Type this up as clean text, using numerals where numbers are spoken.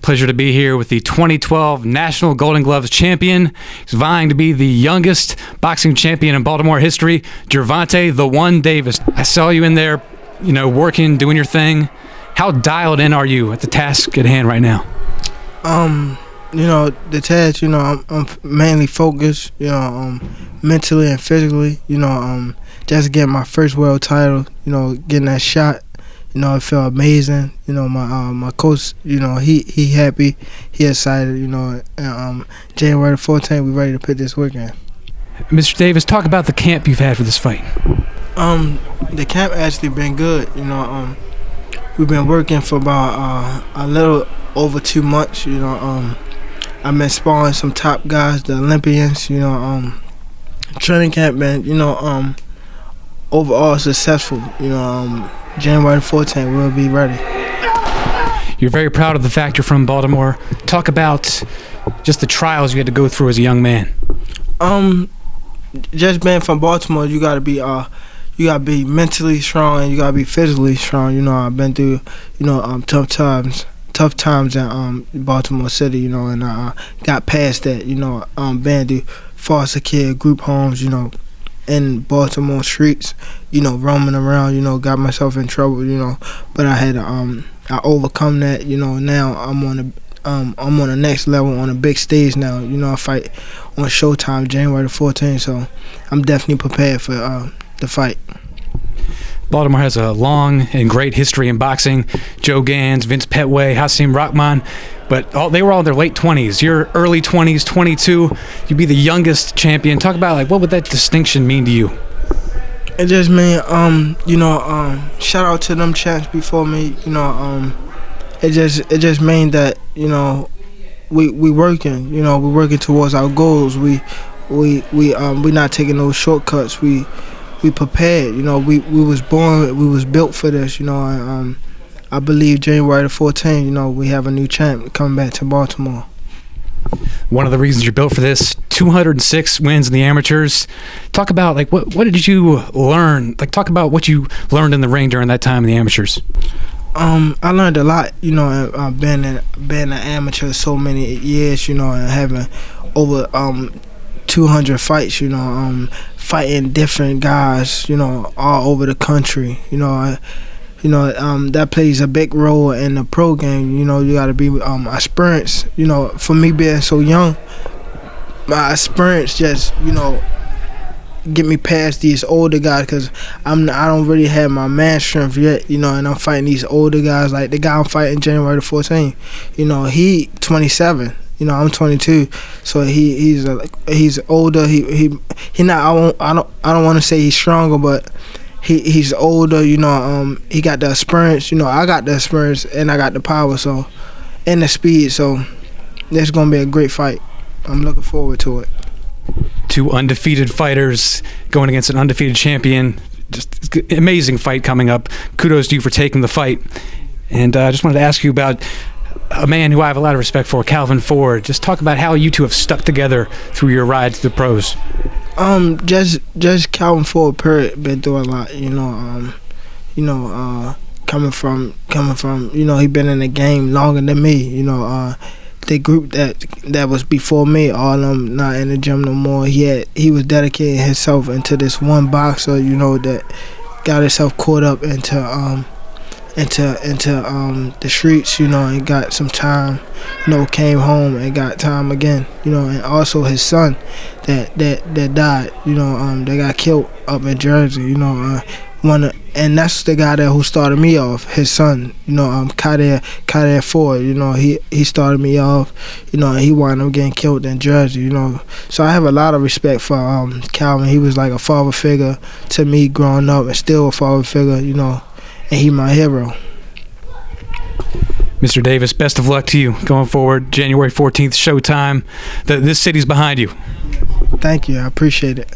Pleasure to be here with the 2012 National Golden Gloves champion. He's vying to be the youngest boxing champion in Baltimore history, Gervonta "The One" Davis. I saw you in there, working, doing your thing. How dialed in are you at the task at hand right now? The task, I'm mainly focused, mentally and physically, just getting my first world title, getting that shot. It felt amazing. My coach, he happy, he excited. And January 14th, we ready to put this work in. Mr. Davis, talk about the camp you've had for this fight. The camp actually been good. We've been working for about a little over 2 months. I've been sparring some top guys, the Olympians. Training camp been overall successful. January 14th, we'll be ready. You're very proud of the fact you're from Baltimore. Talk about just the trials you had to go through as a young man. Just being from Baltimore, you gotta be mentally strong and you gotta be physically strong. I've been through tough times in Baltimore City. And I got past that. Been through foster care, group homes. In Baltimore streets, roaming around, got myself in trouble, but I had to, I overcome that, now I'm on the next level, on a big stage now, I fight on Showtime January 14th, so I'm definitely prepared for the fight. Baltimore has a long and great history in boxing. Joe Gans, Vince Petway, Hasim Rahman, but they were all in their late 20s. You're early 20s, 22. You'd be the youngest champion. Talk about what would that distinction mean to you? It just mean, shout out to them champs before me. It just mean that we working. We working towards our goals. We not taking those shortcuts. We prepared. We was born. We was built for this. I believe January 14th, we have a new champ coming back to Baltimore. One of the reasons you're built for this, 206 wins in the amateurs. Talk about what did you learn? Talk about what you learned in the ring during that time in the amateurs. I learned a lot, being an amateur so many years, and having over 200 fights, fighting different guys, all over the country, that plays a big role in the pro game. You got to be experienced. For me being so young, my experience just get me past these older guys because I don't really have my man strength yet. And I'm fighting these older guys like the guy I'm fighting January 14th. He 27. I'm 22, so he's older. He not. I don't want to say he's stronger, but. He's older, he got the experience, I got the experience and I got the power, and the speed, so it's gonna be a great fight. I'm looking forward to it. Two undefeated fighters going against an undefeated champion. Just amazing fight coming up. Kudos to you for taking the fight. And I just wanted to ask you about a man who I have a lot of respect for, Calvin Ford. Just talk about how you two have stuck together through your ride to the pros. Just Calvin Ford period been through a lot, coming from, he been in the game longer than me, the group that was before me, all of them not in the gym no more. He was dedicating himself into this one boxer, that got himself caught up into the streets, and got some time, came home and got time again, and also his son that died, they got killed up in Jersey, and that's the guy who started me off, his son, Kader Ford, he started me off, and he wound up getting killed in Jersey, so I have a lot of respect for Calvin. He was like a father figure to me growing up, and still a father figure, and he my hero. Mr. Davis, best of luck to you going forward. January 14th, Showtime. This city's behind you. Thank you. I appreciate it.